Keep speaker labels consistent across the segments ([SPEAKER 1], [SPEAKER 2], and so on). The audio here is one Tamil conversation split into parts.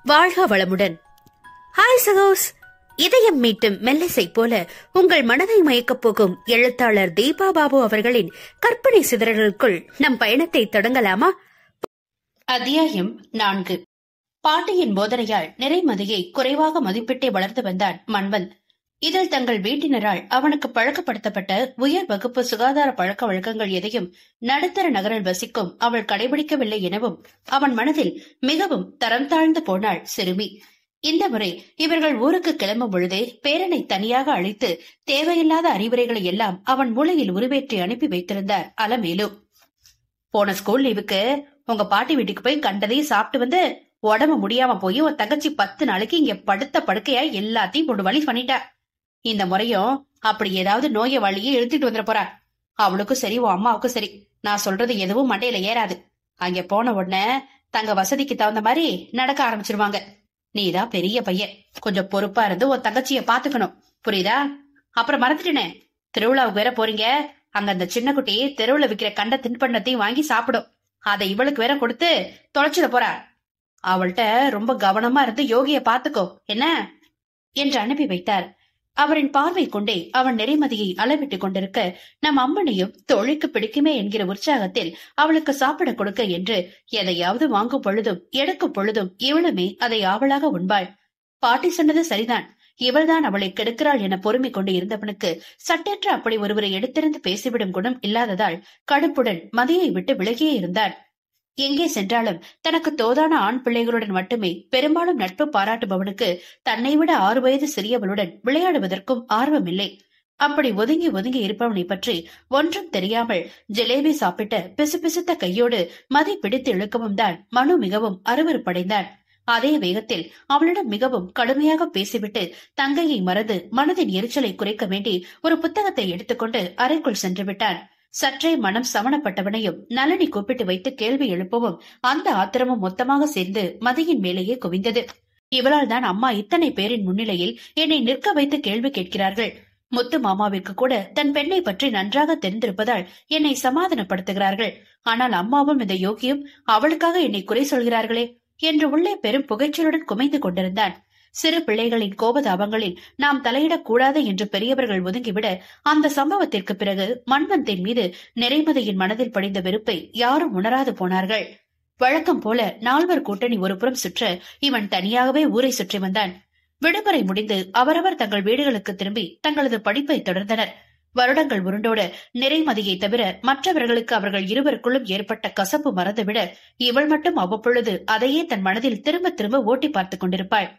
[SPEAKER 1] வாழ்க வளமுடன். ஹாய் சகோஸ். இதயம் மீட்டும் மெல்லிசை போல உங்கள் மனதை மயக்கப் போகும் எழுத்தாளர் தீபா பாபு அவர்களின் கற்பனை சிதறல்களுக்குள் நம் பயணத்தை தொடங்கலாமா? அத்தியாயம் 4. பாட்டியின் போதனையால் நிறைமதியை குறைவாக மதிப்பிட்டே வளர்ந்து வந்தான் மன்வந்த். இதில் தங்கள் வீட்டினரால் அவனுக்கு பழக்கப்படுத்தப்பட்ட உயர் வகுப்பு சுகாதார பழக்க வழக்கங்கள் எதையும் நடுத்தர நகரில் வசிக்கும் அவள் கடைபிடிக்கவில்லை எனவும் அவன் மனதில் மிகவும் தரம் தாழ்ந்து போனாள் சிறுமி. இந்த முறை இவர்கள் ஊருக்கு கிளம்பும் பொழுதே பேரனை தனியாக அழைத்து தேவையில்லாத அறிவுரைகளை எல்லாம் அவன் மூளையில் உருவேற்றி அனுப்பி வைத்திருந்தார் அலமேலு. போன ஸ்கூல் லீவுக்கு உங்க பாட்டி வீட்டுக்கு போய் கண்டதையும் சாப்பிட்டு வந்து உடம்பு முடியாம போய் ஒரு தங்கச்சி 10 நாளைக்கு இங்க படுத்த படுக்கையா எல்லாத்தையும் போட்டு வழி பண்ணிட்டா. இந்த முறையும் அப்படி ஏதாவது நோய வழியே இழுத்துட்டு வந்துட போறா. அவளுக்கும் சரி உன் அம்மாவுக்கும் சரி, நான் சொல்றது எதுவும் மண்டையில ஏறாது. அங்க போன உடனே தங்க வசதிக்கு தகுந்த மாதிரி நடக்க ஆரம்பிச்சிருவாங்க. நீதான் பெரிய பையன், கொஞ்சம் பொறுப்பா இருந்து உன் தங்கச்சிய பாத்துக்கணும், புரியுதா? அப்புறம் மறந்துட்டேனே, திருவிழாவுக்கு வேற போறீங்க. அங்க அந்த சின்ன குட்டி தெருவுல விக்கிற கண்ட தின்பண்டத்தையும் வாங்கி சாப்பிடும். அதை இவளுக்கு வேற கொடுத்து தொலைச்சிட போறா. அவள்கிட்ட ரொம்ப கவனமா இருந்து யோகிய பாத்துக்கோ என்ன என்று அனுப்பி வைத்தார். அவரின் பார்வை கொண்டே அவன் நிறைமதியை அளவிட்டுக் கொண்டிருக்க, நம் அம்மனையும் தொழிலுக்கு பிடிக்குமே என்கிற உற்சாகத்தில் அவளுக்கு சாப்பிட கொடுக்க என்று எதையாவது வாங்கும் பொழுதும் எடுக்கும் பொழுதும் இவளுமே அதை ஆவலாக உண்பாள். பாட்டி சொன்னது சரிதான், இவள்தான் அவளை கெடுக்கிறாள் என பொறுமை கொண்டு இருந்தவனுக்கு சட்டென்று அப்படி ஒருவரை எடுத்திருந்து பேசிவிடும் குணம் இல்லாததால் கடுப்புடன் மதியை விட்டு விலகியே இருந்தான். எங்கே சென்றாலும் தனக்கு தோதான ஆண் பிள்ளைகளுடன் மட்டுமே பெரும்பாலும் நட்பு பாராட்டுபவனுக்கு தன்னை விட 6 வயது சிறியவளுடன் விளையாடுவதற்கும் ஆர்வமில்லை. அப்படி ஒதுங்கி ஒதுங்கி இருப்பவனை பற்றி ஒன்றும் தெரியாமல் ஜிலேபி சாப்பிட்ட பிசுபிசுத்த கையோடு மதி பிடித்து இழுக்கவும் தான் மனு மிகவும் அருவருப்படைந்தான். அதே வேகத்தில் அவளிடம் மிகவும் கடுமையாக பேசிவிட்டு தங்கையை மறந்து மனதின் எரிச்சலை குறைக்க வேண்டி ஒரு புத்தகத்தை எடுத்துக்கொண்டு அறைக்குள் சென்று விட்டான். சற்றே மனம் சமணப்பட்டவனையும் நளினி கூப்பிட்டு வைத்து கேள்வி எழுப்பவும் அந்த ஆத்திரமும் மொத்தமாக சேர்ந்து மதியின் மேலேயே குவிந்தது. இவளால் தான் அம்மா இத்தனை பேரின் முன்னிலையில் என்னை நிற்க வைத்து கேள்வி கேட்கிறார்கள். முத்து மாமாவிற்கு கூட தன் பெண்ணை பற்றி நன்றாக தெரிந்திருப்பதால் என்னை சமாதானப்படுத்துகிறார்கள். ஆனால் அம்மாவும் இந்த யோகியும் அவளுக்காக என்னை குறை சொல்கிறார்களே என்று உள்ளே பெரும் புகைச்சலுடன் குமைந்து கொண்டிருந்தான். சிறு பிள்ளைகளின் கோபதாபங்களில் நாம் தலையிடக்கூடாது என்று பெரியவர்கள் ஒதுங்கிவிட, அந்த சம்பவத்திற்கு பிறகு மன்வந்தின் மீது நிறைமதியின் மனதில் படிந்த வெறுப்பை யாரும் உணராது போனார்கள். வழக்கம் போல 4 கூட்டணி ஒரு புறம் சுற்ற இவன் தனியாகவே ஊரை சுற்றி வந்தான். விடுமுறை முடிந்து அவரவர் தங்கள் வீடுகளுக்கு திரும்பி தங்களது படிப்பை தொடர்ந்தனர். வருடங்கள் உருண்டோட நிறைமதியை தவிர மற்றவர்களுக்கு அவர்கள் இருவருக்குள்ளும் ஏற்பட்ட கசப்பு மறந்துவிட, இவள் மட்டும் அவ்வப்பொழுது அதையே தன் மனதில் திரும்ப திரும்ப ஓட்டி பார்த்துக் கொண்டிருப்பாள்.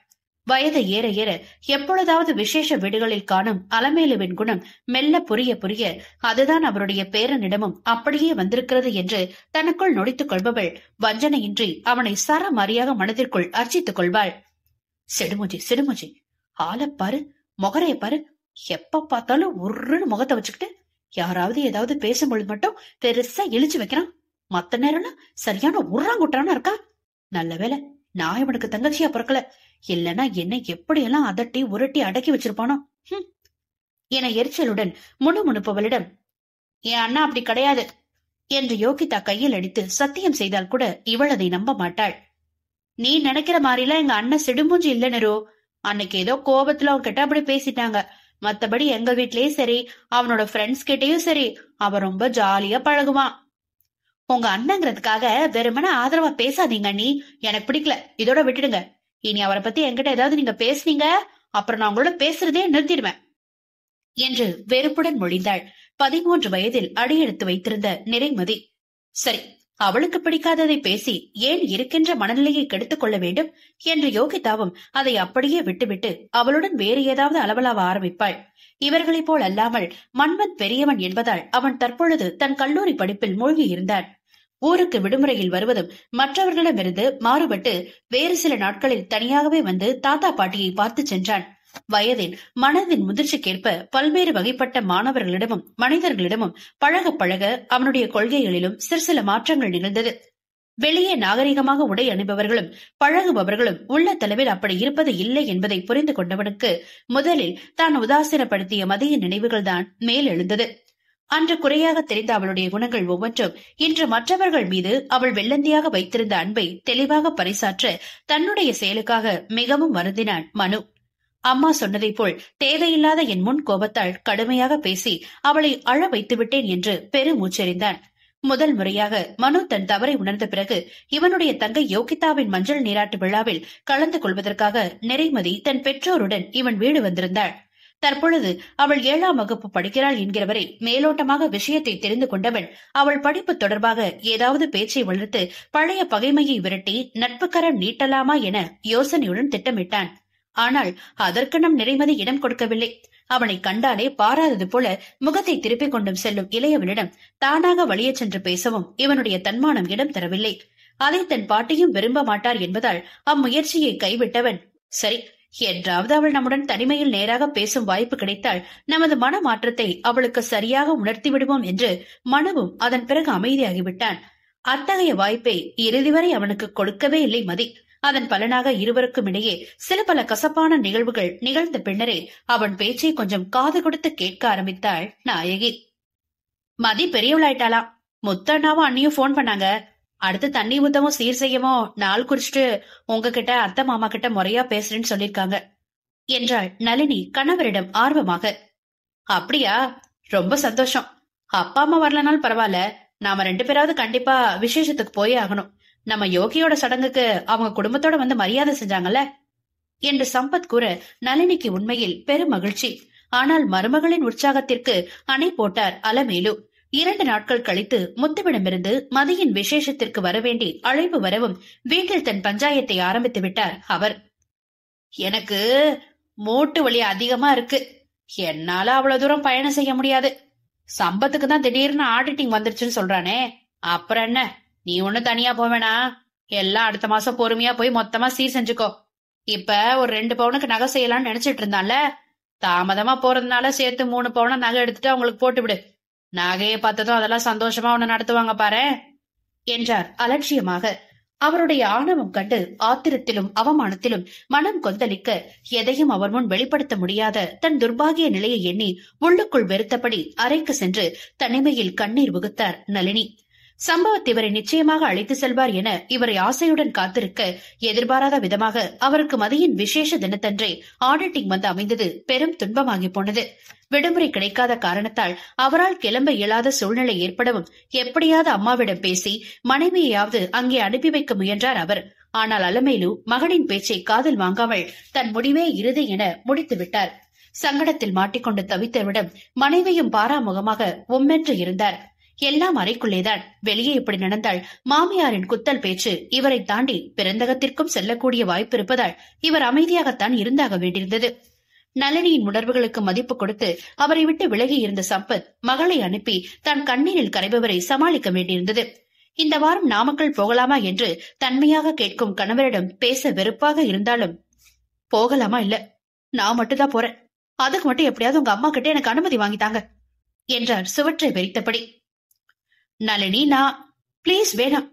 [SPEAKER 1] வயது ஏற ஏற எப்பொழுதாவது விசேஷ வீடுகளில் காணும் அலமேலுவின் குணம் மெல்ல புரிய புரிய அதுதான் அவருடைய பேரனிடமும் அப்படியே வந்திருக்கிறது என்று தனக்குள் நொடித்துக் கொள்பவள் வஞ்சனையின்றி அவனை சரமாரியாக மனதிற்குள் அர்ச்சித்துக் கொள்வாள். சிடுமுஜி சிடுமுஜி, ஆளப்பாரு, முகரைய பாரு, எப்ப பார்த்தாலும் உருன்னு முகத்தை வச்சுக்கிட்டு யாராவது ஏதாவது பேசும்பொழுது மட்டும் பெருசா இழிச்சு வைக்கிறான். மத்த நேரம்லாம் சரியான உர்றாங்குட்டானா இருக்கா. நல்ல வேலை நான் இவனுக்கு தங்கச்சியா பிறக்கல, இல்லனா என்னை எப்படியெல்லாம் அதட்டி உருட்டி அடக்கி வச்சிருப்பானோ என எரிச்சலுடன் முணுமுணுப்பவளிடம், என் அண்ணா அப்படி கிடையாது என்று யோகிதா கையில் அடித்து சத்தியம் செய்தால் கூட இவள் அதை நம்ப மாட்டாள். நீ நினைக்கிற மாதிரிலாம் எங்க அண்ணன் சிடுமூஞ்சி இல்ல நெரு. அன்னைக்கு ஏதோ கோபத்துல அவன் கிட்ட அப்படி பேசிட்டாங்க. மத்தபடி எங்க வீட்லயும் சரி அவனோட ஃப்ரெண்ட்ஸ் கிட்டயும் சரி அவன் ரொம்ப ஜாலியா பழகுவான். உங்க அண்ணங்கிறதுக்காக வெறுமன ஆதரவா பேசாதீங்க அண்ணி, எனக்கு பிடிக்கல, இதோட விட்டுடுங்க. இனி அவரை பத்தி என்கிட்ட ஏதாவது நீங்க பேசுனீங்க அப்புறம் நான் உங்களோட பேசுறதே நிறுத்திடுவேன் என்று வெறுப்புடன் மொழிந்தாள் 13 வயதில் அடியெடுத்து வைத்திருந்த நிறைமதி. சரி, அவளுக்கு பிடிக்காததை பேசி ஏன் இருக்கின்ற மனநிலையை கெடுத்துக் கொள்ள வேண்டும் என்று யோகிதாவும் அதை அப்படியே விட்டுவிட்டு அவளுடன் வேறு ஏதாவது அளவலாவ ஆரம்பிப்பாள். இவர்களைப் போல் அல்லாமல் மன்வந்த் பெரியவன் என்பதால் அவன் தற்பொழுது தன் கல்லூரி படிப்பில் மூழ்கி இருந்தான். ஊருக்கு விடுமுறையில் வருவதும் மற்றவர்களிடமிருந்து மாறுபட்டு வேறு சில நாட்களில் தனியாகவே வந்து தாத்தா பாட்டியை பார்த்து சென்றான். வயதின் மனதின் முதிர்ச்சிக்கேற்ப பல்வேறு வகைப்பட்ட மாணவர்களிடமும் மனிதர்களிடமும் பழக பழக அவனுடைய கொள்கைகளிலும் சில மாற்றங்கள் நிகழ்ந்தது. வெளியே நாகரிகமாக உடை அணிபவர்களும் பழகுபவர்களும் உள்ள தலைவில் அப்படி இருப்பது இல்லை என்பதை புரிந்து கொண்டவனுக்கு முதலில் தான் உதாசீனப்படுத்திய மதிய நினைவுகள்தான் மேலெழுந்தது. அன்று குறையாக தெரிந்த அவளுடைய குணங்கள் ஒவ்வொன்றும் இன்று மற்றவர்கள் மீது அவள் வெள்ளந்தியாக வைத்திருந்த அன்பை தெளிவாக பறைசாற்ற தன்னுடைய செயலுக்காக மிகவும் வருந்தினான் மனு. அம்மா சொன்னதைப் போல் தேவையில்லாத என் முன் கோபத்தால் கடுமையாக பேசி அவளை அழ வைத்து விட்டேன் என்று பெருமூச்செறிந்தான். முதல் முறையாக மனு தன் தவறை உணர்ந்த பிறகு இவனுடைய தங்கை யோகிதாவின் மஞ்சள் நீராட்டு விழாவில் கலந்து கொள்வதற்காக நிறைமதி தன் பெற்றோருடன் இவன் வீடு வந்திருந்தாள். தற்பொழுது அவள் 7ஆம் வகுப்பு படிக்கிறாள் என்கிறவரை மேலோட்டமாக விஷயத்தை தெரிந்து கொண்டவன் அவள் படிப்பு தொடர்பாக ஏதாவது பேச்சை வளர்த்து பழைய பகைமையை விரட்டி நட்புக்கரம் நீட்டலாமா என யோசனையுடன் திட்டமிட்டான். ஆனால் அதற்கு நம் நிறைமதி இடம் கொடுக்கவில்லை. அவனை கண்டாலே பாராதது போல முகத்தை திருப்பிக் கொண்டும் செல்லும் இளையவனிடம் தானாக வழியே சென்று பேசவும் இவனுடைய தன்மானம் இடம் தரவில்லை. அதை தன் பாட்டியும் விரும்ப மாட்டார் என்பதால் அம்முயற்சியை கைவிட்டவன், சரி என்றாவது அவள் நம்முடன் தனிமையில் நேராக பேசும் வாய்ப்பு கிடைத்தால் நமது மன மாற்றத்தை அவளுக்கு சரியாக உணர்த்தி விடுவோம் என்று மனுவும் அதன் பிறகு அமைதியாகிவிட்டான். அத்தகைய வாய்ப்பை இறுதி வரை அவனுக்கு கொடுக்கவே இல்லை மதி. அதன் பலனாக இருவருக்கும் இடையே சில பல கசப்பான நிகழ்வுகள் நிகழ்ந்த பின்னரே அவன் பேச்சை கொஞ்சம் காது கொடுத்து கேட்க ஆரம்பித்தாள் நாயகி. மதி பெரியவளாயிட்டாளாம். முத்தண்ணாவும் அண்ணியும் போன் பண்ணாங்க. அடுத்து தண்ணி ஊத்தவும் சீர் செய்யவும் நாள் குறிச்சிட்டு உங்ககிட்ட அத்தை மாமா கிட்ட முறையா பேசுறேன்னு சொல்லிருக்காங்க என்றாள் நளினி கணவரிடம் ஆர்வமாக. அப்படியா, ரொம்ப சந்தோஷம். அப்பா அம்மா வரலனாலும் பரவாயில்ல, நாம 2 பேராவது கண்டிப்பா விசேஷத்துக்கு போயே ஆகணும். நம்ம யோகியோட சடங்குக்கு அவங்க குடும்பத்தோட வந்து மரியாதை செஞ்சாங்கல்ல என்று சம்பத் கூற நளினிக்கு உண்மையில் பெரும் மகிழ்ச்சி. ஆனால் மருமகளின் உற்சாகத்திற்கு அணை போட்டார் அலமேலு. 2 நாட்கள் கழித்து முத்துவிடமிருந்து மதியின் விசேஷத்திற்கு வரவேண்டி அழைப்பு வரவும் வீட்டில் தன் பஞ்சாயத்தை ஆரம்பித்து விட்டார் அவர். எனக்கு மூட்டு வலி அதிகமா இருக்கு, என்னால அவ்வளவு தூரம் பயணம் செய்ய முடியாது. சம்பத்துக்கு தான் திடீர்னு ஆடிட்டிங் வந்துருச்சுன்னு சொல்றானே, அப்புறம் என்ன, நீ ஒண்ணு தனியா போவேனா, எல்லாம் அடுத்த மாசம் பொறுமையா போய் மொத்தமா சீர் செஞ்சுக்கோ. இப்ப ஒரு 2 பவுனுக்கு நகை செய்யலாம்னு நினைச்சிட்டு இருந்தான்ல, தாமதமா போறதுனால சேர்த்து 3 பவுன நகை எடுத்துட்டு அவங்களுக்கு போட்டு விடு. நகையை பார்த்ததும் அதெல்லாம் சந்தோஷமா உன்னை நடத்துவாங்க பாரு என்றார் அலட்சியமாக. அவருடைய ஆணவம் கண்டு ஆத்திரத்திலும் அவமானத்திலும் மனம் கொந்தளிக்க எதையும் அவர் முன் வெளிப்படுத்த முடியாத தன் துர்பாகிய நிலையை எண்ணி உள்ளுக்குள் வெறுத்தபடி அறைக்கு சென்று தனிமையில் கண்ணீர் வகுத்தார் நளினி. சம்பவத் இவரை நிச்சயமாக அழைத்து செல்வார் என இவரை ஆசையுடன் காத்திருக்க எதிர்பாராத விதமாக அவருக்கு மதியின் விசேஷ தினத்தன்றே ஆடிட்டிங் வந்து அமைந்தது பெரும் துன்பமாகி போனது. விடுமுறை கிடைக்காத காரணத்தால் அவரால் கிளம்ப இயலாத சூழ்நிலை ஏற்படவும் எப்படியாவது அம்மாவிடம் பேசி மனைவியையாவது அங்கே அனுப்பி வைக்க முயன்றார் அவர். ஆனால் அலமேலு மகனின் பேச்சை காதில் வாங்காமல் தன் முடிவே இறுதி என முடித்து விட்டார். சங்கடத்தில் மாட்டிக்கொண்டு தவித்தவிடம் மனைவியும் பாராமுகமாக உம்மென்று இருந்தார். எல்லாம் அறைக்குள்ளேதான். வெளியே இப்படி நடந்தால் மாமியாரின் குத்தல் பேச்சு இவரை தாண்டி பிறந்தகத்திற்கும் செல்லக்கூடிய வாய்ப்பு இருப்பதால் இவர் அமைதியாகத்தான் இருந்தாக வேண்டியிருந்தது. நளினியின் உணர்வுகளுக்கு மதிப்பு கொடுத்து அவரை விட்டு விலகி இருந்த சம்பத் மகளை அனுப்பி தன் கண்ணீரில் கரைபவரை சமாளிக்க வேண்டியிருந்தது. இந்த வாரம் நாமக்கல் போகலாமா என்று தன்மையாக கேட்கும் கணவரிடம் பேச வெறுப்பாக இருந்தாலும், போகலாமா இல்ல, நான் மட்டும்தான் போறேன், அதுக்கு மட்டும் எப்படியாவது உங்க அம்மா கிட்ட எனக்கு அனுமதி வாங்கித்தாங்க என்றார் சுவற்றை வெறித்தபடி. நளினி, நான் பிளீஸ் வேணாம்,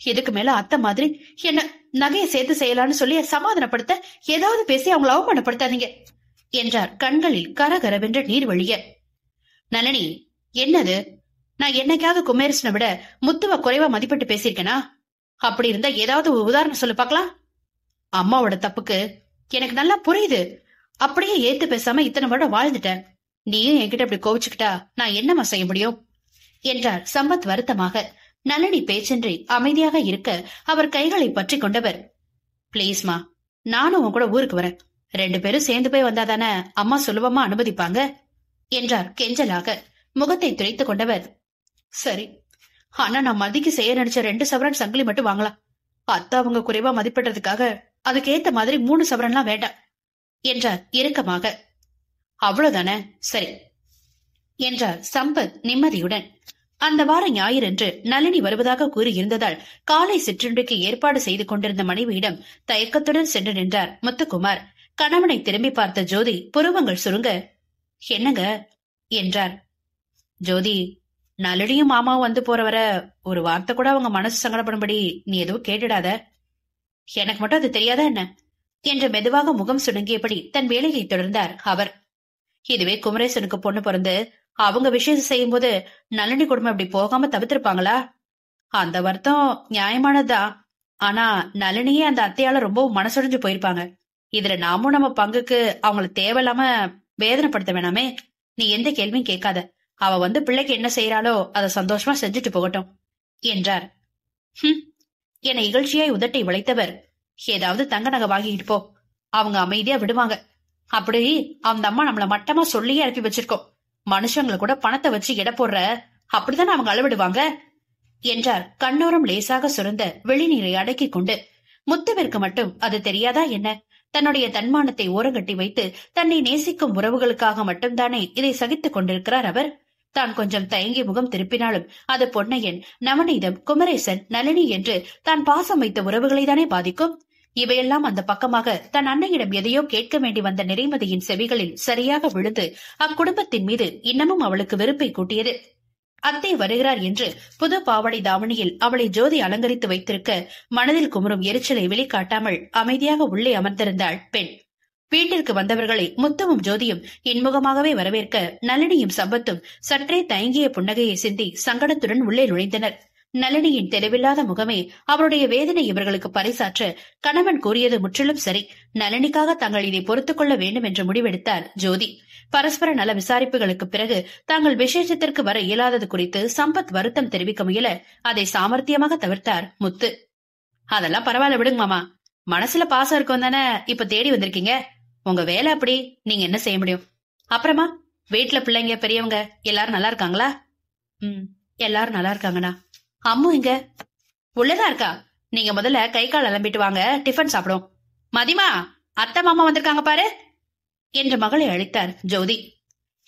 [SPEAKER 1] இதுக்கு மேல அத்தை மாதிரி என்ன நகையை சேர்த்து செய்யலான்னு சொல்லி சமாதானப்படுத்த ஏதாவது பேசி அவங்களை அவமானப்படுத்தாதீங்க என்றார் கண்களில் கரகரவென்று நீர் வழிய. நளினி, என்னது, நான் என்னைக்காவது குமேரசனை விட முத்துவ குறைவா மதிப்பிட்டு பேசியிருக்கேனா? அப்படி இருந்தா ஏதாவது ஒரு உதாரணம் சொல்லு பாக்கலாம். அம்மாவோட தப்புக்கு எனக்கு நல்லா புரியுது, அப்படியே ஏத்து பேசாம இத்தனை வருடம் வாழ்ந்துட்டேன். நீயும் என்கிட்ட அப்படி கோவிச்சுக்கிட்டா நான் என்னமா செய்ய முடியும் என்றார் சம்பத் வருத்தமாக. நளினி பேச்சின்றி அமைதியாக இருக்க அவர் கைகளை பற்றி கொண்டவர், பிளீஸ்மா, நானும் உன் கூட ஊருக்கு வரேன், 2 பேரும் சேர்ந்து போய் வந்தாதானே அம்மா சுலபமா அனுமதிப்பாங்க என்றார் கெஞ்சலாக. முகத்தை துடைத்துக் கொண்டவர், சரி, ஆனா நான் மதிக்கு செய்ய நினைச்ச 2 சவரன் சங்கிலி மட்டும் வாங்கலாம். அத்தா அவங்க குறைவா மதிப்பிட்டதுக்காக அதுக்கேத்த மாதிரி 3 சவரன்லாம் வேண்டாம் என்றார் இறுக்கமாக. அவ்வளவுதானே, சரி என்றார் சம்பத் நிம்மதியுடன். அந்த வார ஞாயிறன்று நளினி வருவதாக கூறியிருந்ததால் காலை சிற்றுண்டிக்கு ஏற்பாடு செய்து கொண்டிருந்த மனைவியிடம் தயக்கத்துடன் சென்று நின்றார் முத்துக்குமார். கணவனை திரும்பி பார்த்த ஜோதி புருவங்கள் சுருங்க, என்னங்க என்றார். ஜோதி, நளினியும் மாமாவும் வந்து போறவர ஒரு வார்த்தை கூட அவங்க மனசு சங்கடப்படும்படி நீ எதுவும் கேட்டுடாத. எனக்கு மட்டும் அது தெரியாதா என்ன என்று மெதுவாக முகம் சுடுங்கியபடி தன் வேலையை தொடர்ந்தார் அவர். இதுவே குமரேசனுக்கு பொண்ணு பிறந்து அவங்க விஷயத்தை செய்யும் போது நளினி குடும்பம் இப்படி போகாம தவிர்த்திருப்பாங்களா? அந்த வருத்தம் நியாயமானதுதான். ஆனா நளினியே அந்த அத்தையால ரொம்ப மனசுடைஞ்சு போயிருப்பாங்க. இதுல நாமும் நம்ம பங்குக்கு அவங்கள தேவையில்லாம வேதனைப்படுத்த வேணாமே. நீ எந்த கேள்வியும் கேட்காத. அவ வந்து பிள்ளைக்கு என்ன செய்யறாளோ அதை சந்தோஷமா செஞ்சுட்டு போகட்டும் என்றார். என இகழ்ச்சியாய் உதட்டை வளைத்தவர், ஏதாவது தங்க நகை வாங்கிட்டு போ, அவங்க அமைதியா விடுவாங்க. அப்படி அந்த அம்மா நம்மள மட்டமா சொல்லியே அனுப்பி வச்சிருக்கோம். மனுஷங்களை கூட பணத்தை வச்சு எடை போடுற, அப்படித்தானே அவங்க அளவிடுவாங்க என்றார். கண்ணோரம் லேசாக சுரந்த வெளிநீரை அடக்கிக் கொண்டு. முத்துவிற்கு மட்டும் அது தெரியாதா என்ன? தன்னுடைய தன்மானத்தை ஓரங்கட்டி வைத்து தன்னை நேசிக்கும் உறவுகளுக்காக மட்டும்தானே இதை சகித்துக் கொண்டிருக்கிறார் அவர். தான் கொஞ்சம் தயங்கி முகம் திருப்பினாலும் அது பொன்னையன், நவநீதம், குமரேசன், நளினி என்று தான் பாசம் வைத்த உறவுகளை தானே பாதிக்கும். இவையெல்லாம் அந்த பக்கமாக தன் அன்னையிடம் எதையோ கேட்க வேண்டி வந்த நிறைமதியின் செவிகளில் சரியாக விழுந்து அக்குடும்பத்தின் மீது இன்னமும் அவளுக்கு வெறுப்பை கூட்டியது. அத்தை வருகிறார் என்று புது பாவாடை தாவணியில் அவளை ஜோதி அலங்கரித்து வைத்திருக்க மனதில் குமுறும் எரிச்சலை வெளிக்காட்டாமல் அமைதியாக உள்ளே அமர்ந்திருந்தாள் பெண். வீட்டிற்கு வந்தவர்களை முத்துவும் ஜோதியும் இன்முகமாகவே வரவேற்க நளினியும் சம்பத்தும் சற்றே தயங்கிய புன்னகையை சிந்தி சங்கடத்துடன் உள்ளே நுழைந்தனர். நளினியின் தெளிவில்லாத முகமே அவருடைய வேதனை இவர்களுக்கு பறைசாற்ற கணவன் கூறியது முற்றிலும் சரி. நளினிக்காக தாங்கள் இதை பொறுத்துக் கொள்ள வேண்டும் என்று முடிவெடுத்தார் ஜோதி. பரஸ்பர நல விசாரிப்புகளுக்கு பிறகு தாங்கள் விசேஷத்திற்கு வர இயலாதது குறித்து சம்பத் வருத்தம் தெரிவிக்க முயல அதை சாமர்த்தியமாக தவிர்த்தார் முத்து. அதெல்லாம் பரவாயில்ல, விடுங்க மாமா. மனசுல பாசம் இருக்கும் தானே இப்ப தேடி வந்திருக்கீங்க. உங்க வேலை அப்படி, நீங்க என்ன செய்ய முடியும்? அப்புறமா வீட்டுல பிள்ளைங்க பெரியவங்க எல்லாரும் நல்லா இருக்காங்களா? எல்லாரும் நல்லா இருக்காங்கண்ணா. அம்மு இங்க உள்ளதா இருக்கா? நீங்க முதல்ல கை கால் அலம்பிட்டு வாங்க, டிஃபன் சாப்பிடும். மதிமா, அத்தை மாமா வந்திருக்காங்க பாரு என்று மகளை அழைத்தார் ஜோதி.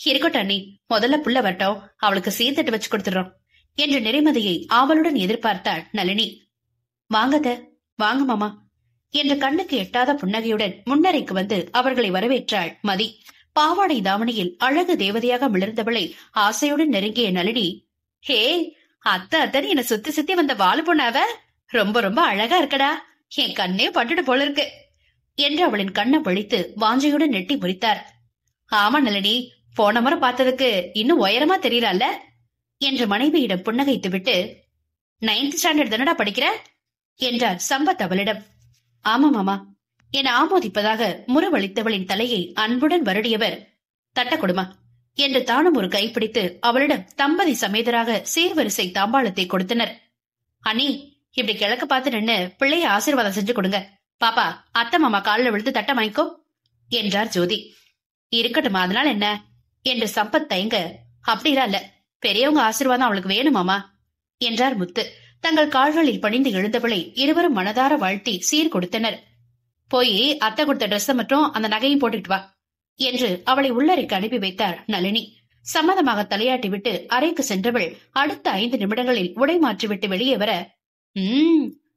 [SPEAKER 1] இருக்கட்டும் அண்ணி, முதல்ல புள்ள வரட்டும், அவளுக்கு சீர்தட்டு வச்சு கொடுத்துடுறோம் என்று நிறைமதியை ஆவலுடன் எதிர்பார்த்தாள் நளினி. வாங்கத, வாங்க மாமா என்று கண்ணுக்கு எட்டாத புன்னகையுடன் முன்னரைக்கு வந்து அவர்களை வரவேற்றாள் மதி. பாவாடை தாவணியில் அழகு தேவதையாக மிளர்ந்தவளை ஆசையுடன் நெருங்கிய நளினி, ஹே அத்தை அத்தன் என்ன சுத்தி சுத்தி வந்த வாழு பொண்ணாவ, ரொம்ப ரொம்ப அழகா இருக்கடா, என் கண்ணே பட்டுட்டு போல இருக்கு என்று அவளின் கண்ணை பழித்து வாஞ்சையுடன் நெட்டி முறித்தார். ஆமா நளினி, போன முறை பார்த்ததுக்கு இன்னும் உயரமா தெரியல என்று மனைவியிடம் புன்னகைத்து விட்டு, 9th ஸ்டாண்டர்ட் தானடா படிக்கிற என்றார் சம்பத் அவளிடம். ஆமா மாமா என ஆமோதிப்பதாக முறவளித்தவளின் தலையை அன்புடன் வருடியவர், தட்ட கொடுமா என்று தானும் ஒரு கைப்பிடித்து அவளிடம் தம்பதி சமேதராக சீர்வரிசை தாம்பாளத்தை கொடுத்தனர். அண்ணி, இப்படி கிழக்கு பார்த்து நின்னு பிள்ளைய ஆசீர்வாதம் செஞ்சு கொடுங்க. பாப்பா, அத்தை மாமா காலில் விழுத்து தட்ட வாங்கிக்கோ என்றார் ஜோதி. இருக்கட்டுமா, அதனால என்ன என்று சம்பத் தயங்க, அப்படிலாம் இல்ல, பெரியவங்க ஆசீர்வாதம் அவளுக்கு வேணுமாமா என்றார் முத்து. தங்கள் கால்களில் பணிந்து எழுந்தவளை இருவரும் மனதார வாழ்த்தி சீர் கொடுத்தனர். போய் அத்தை கொடுத்த டிரெஸ் மற்றும் அந்த நகையும் போட்டுக்கிட்டு வா என்று அவளை உள்ளறைக்கு அனுப்பி வைத்தார் நளினி. சம்மதமாக தலையாட்டி விட்டு அறைக்கு சென்றவள் அடுத்த 5 நிமிடங்களில் உடை மாற்றிவிட்டு வெளியே வர,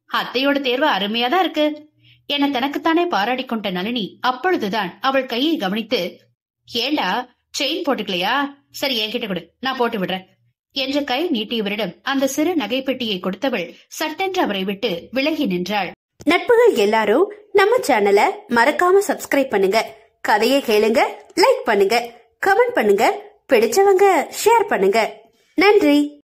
[SPEAKER 1] அத்தையோட தேர்வு அருமையாதான் இருக்கு என தனக்குத்தானே பாராடி கொண்ட நளினி அப்பொழுதுதான் அவள் கையை கவனித்து, ஏண்டா செயின் போட்டுக்கலையா? சரி என்கிட்ட கொடு, நான் போட்டு விடுறேன் என்று கை நீட்டியவரிடம் அந்த சிறு நகைப்பெட்டியை கொடுத்தவள் சட்டென்று அவரை விட்டு விலகி நின்றாள்.
[SPEAKER 2] நட்புகள் எல்லாரும் நம்ம சேனலை மறக்காம சப்ஸ்கிரைப் பண்ணுங்க. கதையை கேளுங்க, லைக் பண்ணுங்க, கமெண்ட் பண்ணுங்க, பிடிச்சவங்க ஷேர் பண்ணுங்க. நன்றி.